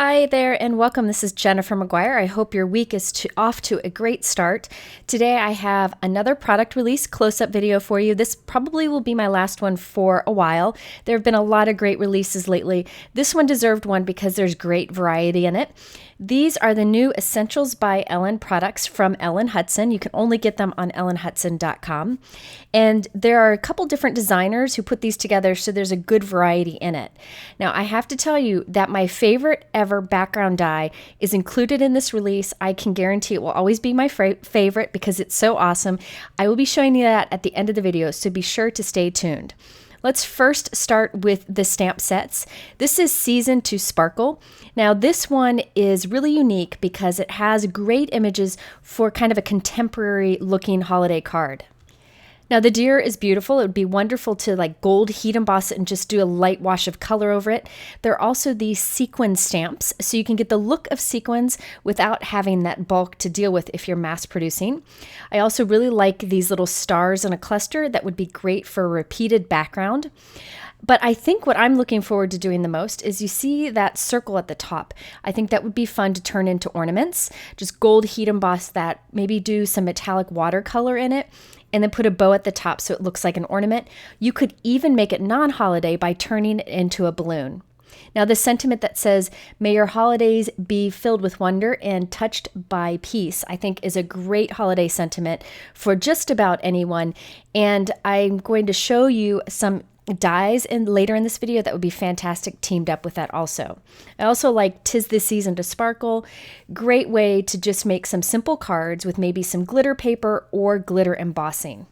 Hi there and welcome. This is Jennifer McGuire. I hope your week is off to a great start. Today I have another product release close-up video for you. This probably will be my last one for a while. There have been a lot of great releases lately. This one deserved one because there's great variety in it. These are the new Essentials by Ellen products from Ellen Hudson. You can only get them on ellenhudson.com. And there are a couple different designers who put these together, so there's a good variety in it. Now, I have to tell you that my favorite ever background die is included in this release. I can guarantee it will always be my favorite because it's so awesome. I will be showing you that at the end of the video, so be sure to stay tuned. Let's first start with the stamp sets. This is Season to Sparkle. Now this one is really unique because it has great images for kind of a contemporary looking holiday card. Now the deer is beautiful. It would be wonderful to like gold heat emboss it and just do a light wash of color over it. There are also these sequin stamps, so you can get the look of sequins without having that bulk to deal with if you're mass producing. I also really like these little stars in a cluster. That would be great for a repeated background. But I think what I'm looking forward to doing the most is you see that circle at the top. I think that would be fun to turn into ornaments. Just gold heat emboss that, maybe do some metallic watercolor in it, and then put a bow at the top so it looks like an ornament. You could even make it non-holiday by turning it into a balloon. Now the sentiment that says, "May your holidays be filled with wonder and touched by peace," I think is a great holiday sentiment for just about anyone. And I'm going to show you some dies later in this video that would be fantastic teamed up with that also. I also like "'Tis the Season to Sparkle." Great way to just make some simple cards with maybe some glitter paper or glitter embossing.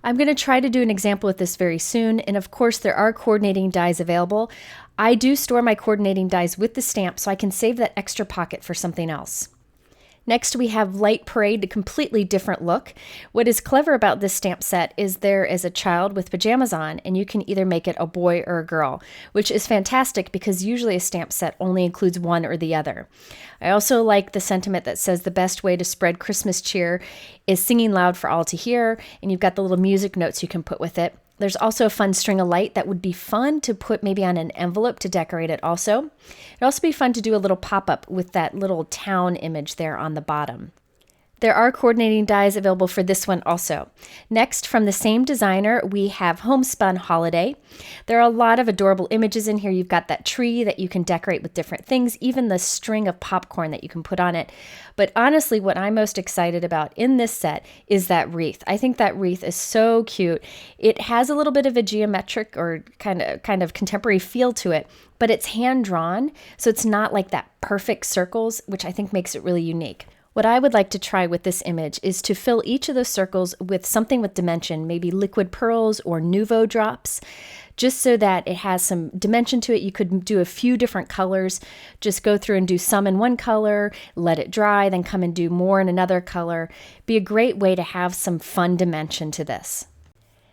I'm going to try to do an example with this very soon, and of course there are coordinating dies available. I do store my coordinating dies with the stamp so I can save that extra pocket for something else. Next we have Light Parade, a completely different look. What is clever about this stamp set is there is a child with pajamas on, and you can either make it a boy or a girl, which is fantastic because usually a stamp set only includes one or the other. I also like the sentiment that says the best way to spread Christmas cheer is singing loud for all to hear, and you've got the little music notes you can put with it. There's also a fun string of light that would be fun to put maybe on an envelope to decorate it also. It'd also be fun to do a little pop-up with that little town image there on the bottom. There are coordinating dies available for this one also. Next, from the same designer, we have Homespun Holiday. There are a lot of adorable images in here. You've got that tree that you can decorate with different things, even the string of popcorn that you can put on it. But honestly, what I'm most excited about in this set is that wreath. I think that wreath is so cute. It has a little bit of a geometric or kind of contemporary feel to it, but it's hand drawn, so it's not like that perfect circles, which I think makes it really unique. What I would like to try with this image is to fill each of those circles with something with dimension, maybe liquid pearls or Nuvo drops, just so that it has some dimension to it. You could do a few different colors, just go through and do some in one color, let it dry, then come and do more in another color. Be a great way to have some fun dimension to this.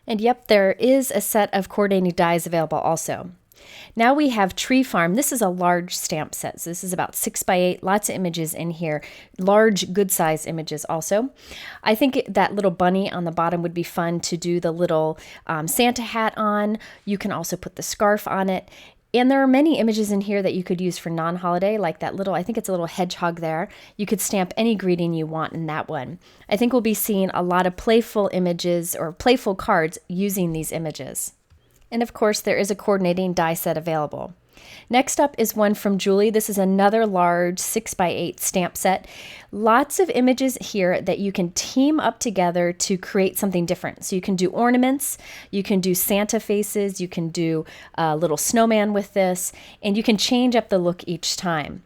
And yep, there is a set of coordinating dies available also. Now we have Tree Farm. This is a large stamp set. So this is about 6 by 8, lots of images in here, large, good size images also. I think that little bunny on the bottom would be fun to do the little Santa hat on. You can also put the scarf on it. And there are many images in here that you could use for non-holiday, like that little, I think it's a little hedgehog there. You could stamp any greeting you want in that one. I think we'll be seeing a lot of playful images or playful cards using these images. And of course, there is a coordinating die set available. Next up is one from Julie. This is another large 6 by 8 stamp set. Lots of images here that you can team up together to create something different. So you can do ornaments, you can do Santa faces, you can do a little snowman with this, and you can change up the look each time.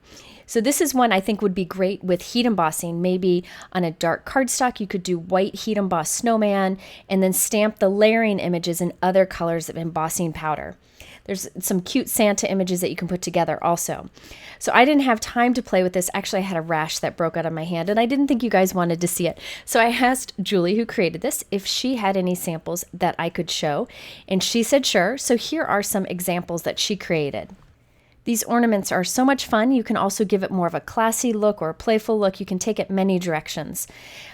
So this is one I think would be great with heat embossing. Maybe on a dark cardstock you could do white heat embossed snowman and then stamp the layering images in other colors of embossing powder. There's some cute Santa images that you can put together also. So I didn't have time to play with this. Actually, I had a rash that broke out of my hand and I didn't think you guys wanted to see it. So I asked Julie, who created this, if she had any samples that I could show, and she said sure. So here are some examples that she created. These ornaments are so much fun. You can also give it more of a classy look or a playful look. You can take it many directions.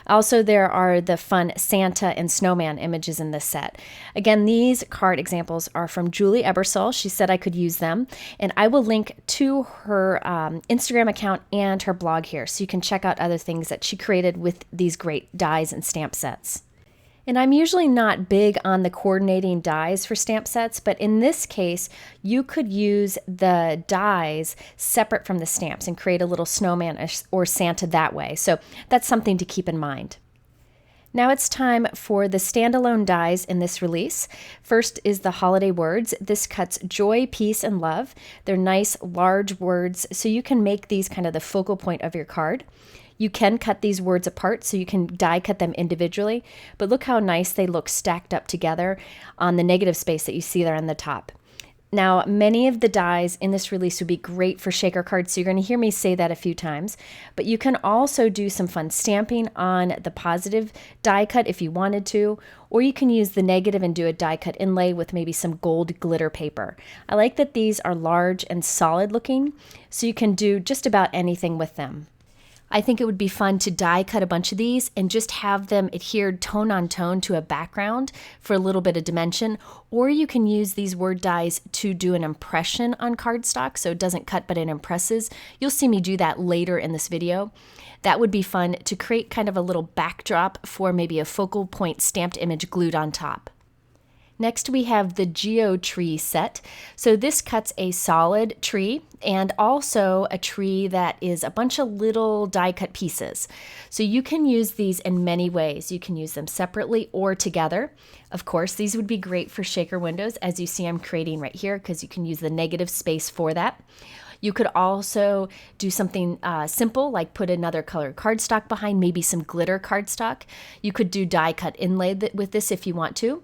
Also, there are the fun Santa and Snowman images in this set. Again, these card examples are from Julie Ebersol. She said I could use them, and I will link to her Instagram account and her blog here, so you can check out other things that she created with these great dies and stamp sets. And I'm usually not big on the coordinating dies for stamp sets, but in this case, you could use the dies separate from the stamps and create a little snowman or Santa that way. So that's something to keep in mind. Now it's time for the standalone dies in this release. First is the holiday words. This cuts joy, peace, and love. They're nice, large words, so you can make these kind of the focal point of your card. You can cut these words apart, so you can die cut them individually, but look how nice they look stacked up together on the negative space that you see there on the top. Now, many of the dies in this release would be great for shaker cards, so you're going to hear me say that a few times, but you can also do some fun stamping on the positive die cut if you wanted to, or you can use the negative and do a die cut inlay with maybe some gold glitter paper. I like that these are large and solid looking, so you can do just about anything with them. I think it would be fun to die cut a bunch of these and just have them adhered tone on tone to a background for a little bit of dimension, or you can use these word dies to do an impression on cardstock so it doesn't cut but it impresses. You'll see me do that later in this video. That would be fun to create kind of a little backdrop for maybe a focal point stamped image glued on top. Next, we have the Geo Tree set. So this cuts a solid tree and also a tree that is a bunch of little die cut pieces. So you can use these in many ways. You can use them separately or together. Of course, these would be great for shaker windows, as you see I'm creating right here, because you can use the negative space for that. You could also do something simple, like put another colored cardstock behind, maybe some glitter cardstock. You could do die cut inlay with this if you want to.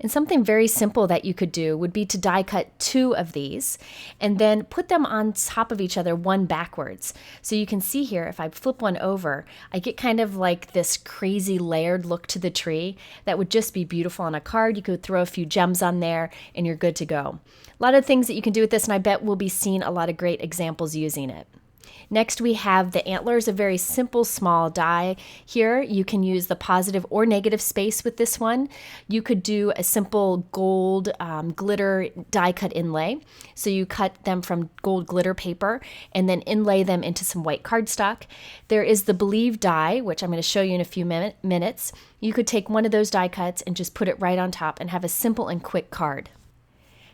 And something very simple that you could do would be to die cut 2 of these and then put them on top of each other, one backwards. So you can see here, if I flip one over, I get kind of like this crazy layered look to the tree that would just be beautiful on a card. You could throw a few gems on there and you're good to go. A lot of things that you can do with this, and I bet we'll be seeing a lot of great examples using it. Next, we have the antlers, a very simple small die. Here, you can use the positive or negative space with this one. You could do a simple gold glitter die cut inlay. So you cut them from gold glitter paper and then inlay them into some white cardstock. There is the Believe die, which I'm going to show you in a few minutes. You could take one of those die cuts and just put it right on top and have a simple and quick card.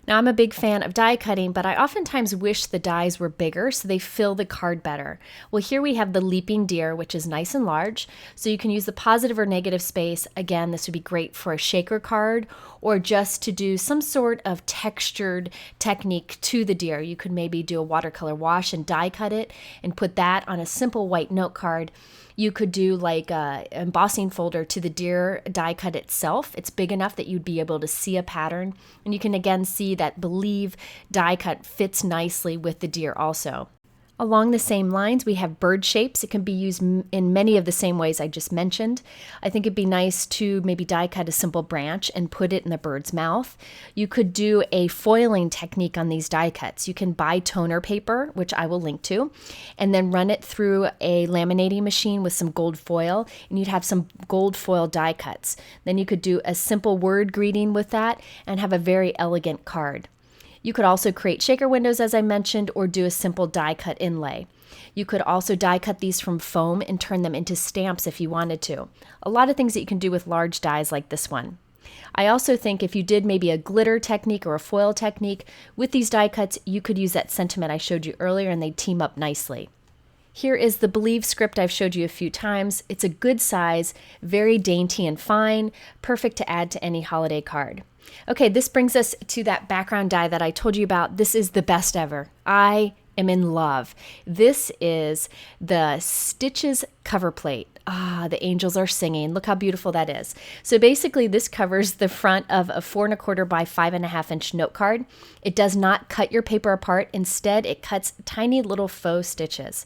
Now, I'm a big fan of die cutting, but I oftentimes wish the dies were bigger so they fill the card better. Well, here we have the Leaping Deer, which is nice and large, so you can use the positive or negative space. Again, this would be great for a shaker card or just to do some sort of textured technique to the deer. You could maybe do a watercolor wash and die cut it and put that on a simple white note card. You could do like an embossing folder to the deer die cut itself. It's big enough that you'd be able to see a pattern. And you can again see that Believe die cut fits nicely with the deer also. Along the same lines, we have bird shapes. It can be used in many of the same ways I just mentioned. I think it'd be nice to maybe die cut a simple branch and put it in the bird's mouth. You could do a foiling technique on these die cuts. You can buy toner paper, which I will link to, and then run it through a laminating machine with some gold foil, and you'd have some gold foil die cuts. Then you could do a simple word greeting with that and have a very elegant card. You could also create shaker windows, as I mentioned, or do a simple die cut inlay. You could also die cut these from foam and turn them into stamps if you wanted to. A lot of things that you can do with large dies like this one. I also think if you did maybe a glitter technique or a foil technique with these die cuts, you could use that sentiment I showed you earlier and they'd team up nicely. Here is the Believe script I've showed you a few times. It's a good size, very dainty and fine, perfect to add to any holiday card. Okay, this brings us to that background die that I told you about. This is the best ever. I am in love. This is the Stitches cover plate. Ah, the angels are singing. Look how beautiful that is. So basically this covers the front of a 4¼ by 5½ inch note card. It does not cut your paper apart. Instead, it cuts tiny little faux stitches.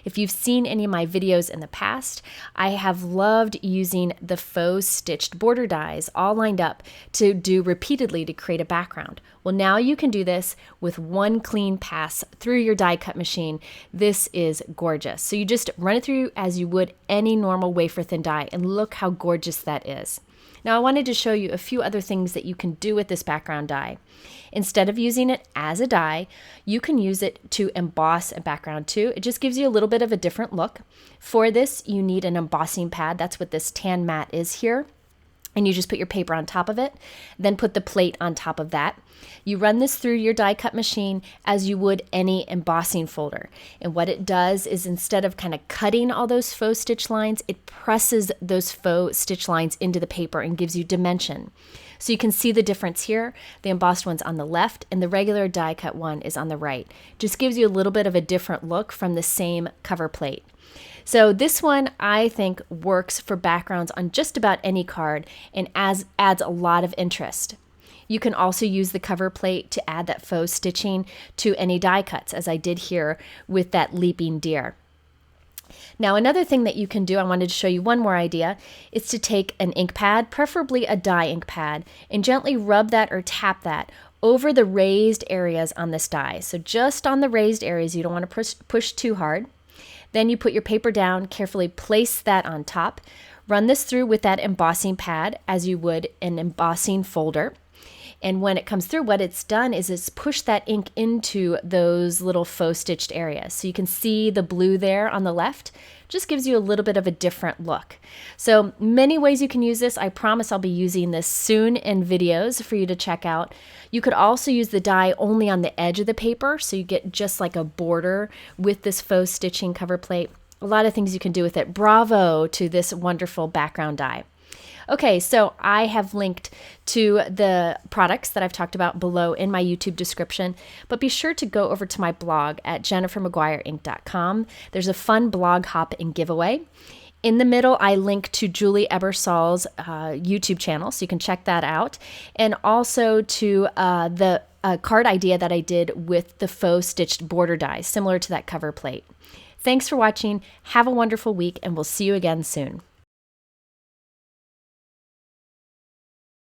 If you've seen any of my videos in the past, I have loved using the faux stitched border dies all lined up to do repeatedly to create a background. Well, now you can do this with one clean pass through your die cut machine. This is gorgeous. So you just run it through as you would any normal wafer thin die, and look how gorgeous that is. Now I wanted to show you a few other things that you can do with this background die. Instead of using it as a die, you can use it to emboss a background too. It just gives you a little bit of a different look. For this, you need an embossing pad. That's what this tan mat is here. And you just put your paper on top of it, then put the plate on top of that. You run this through your die cut machine as you would any embossing folder. And what it does is, instead of kind of cutting all those faux stitch lines, it presses those faux stitch lines into the paper and gives you dimension. So you can see the difference here. The embossed one's on the left and the regular die cut one is on the right. Just gives you a little bit of a different look from the same cover plate. So this one, I think, works for backgrounds on just about any card and adds a lot of interest. You can also use the cover plate to add that faux stitching to any die cuts, as I did here with that leaping deer. Now, another thing that you can do, I wanted to show you one more idea, is to take an ink pad, preferably a dye ink pad, and gently rub that or tap that over the raised areas on this die. So just on the raised areas, you don't want to push too hard. Then you put your paper down, carefully place that on top. Run this through with that embossing pad as you would an embossing folder. And when it comes through, what it's done is it's pushed that ink into those little faux stitched areas. So you can see the blue there on the left. Just gives you a little bit of a different look. So many ways you can use this. I promise I'll be using this soon in videos for you to check out. You could also use the die only on the edge of the paper, so you get just like a border with this faux stitching cover plate. A lot of things you can do with it. Bravo to this wonderful background die. Okay, so I have linked to the products that I've talked about below in my YouTube description, but be sure to go over to my blog at jennifermcguireinc.com. There's a fun blog hop and giveaway. In the middle, I link to Julie Ebersol's YouTube channel, so you can check that out, and also to the card idea that I did with the faux stitched border die, similar to that cover plate. Thanks for watching. Have a wonderful week, and we'll see you again soon.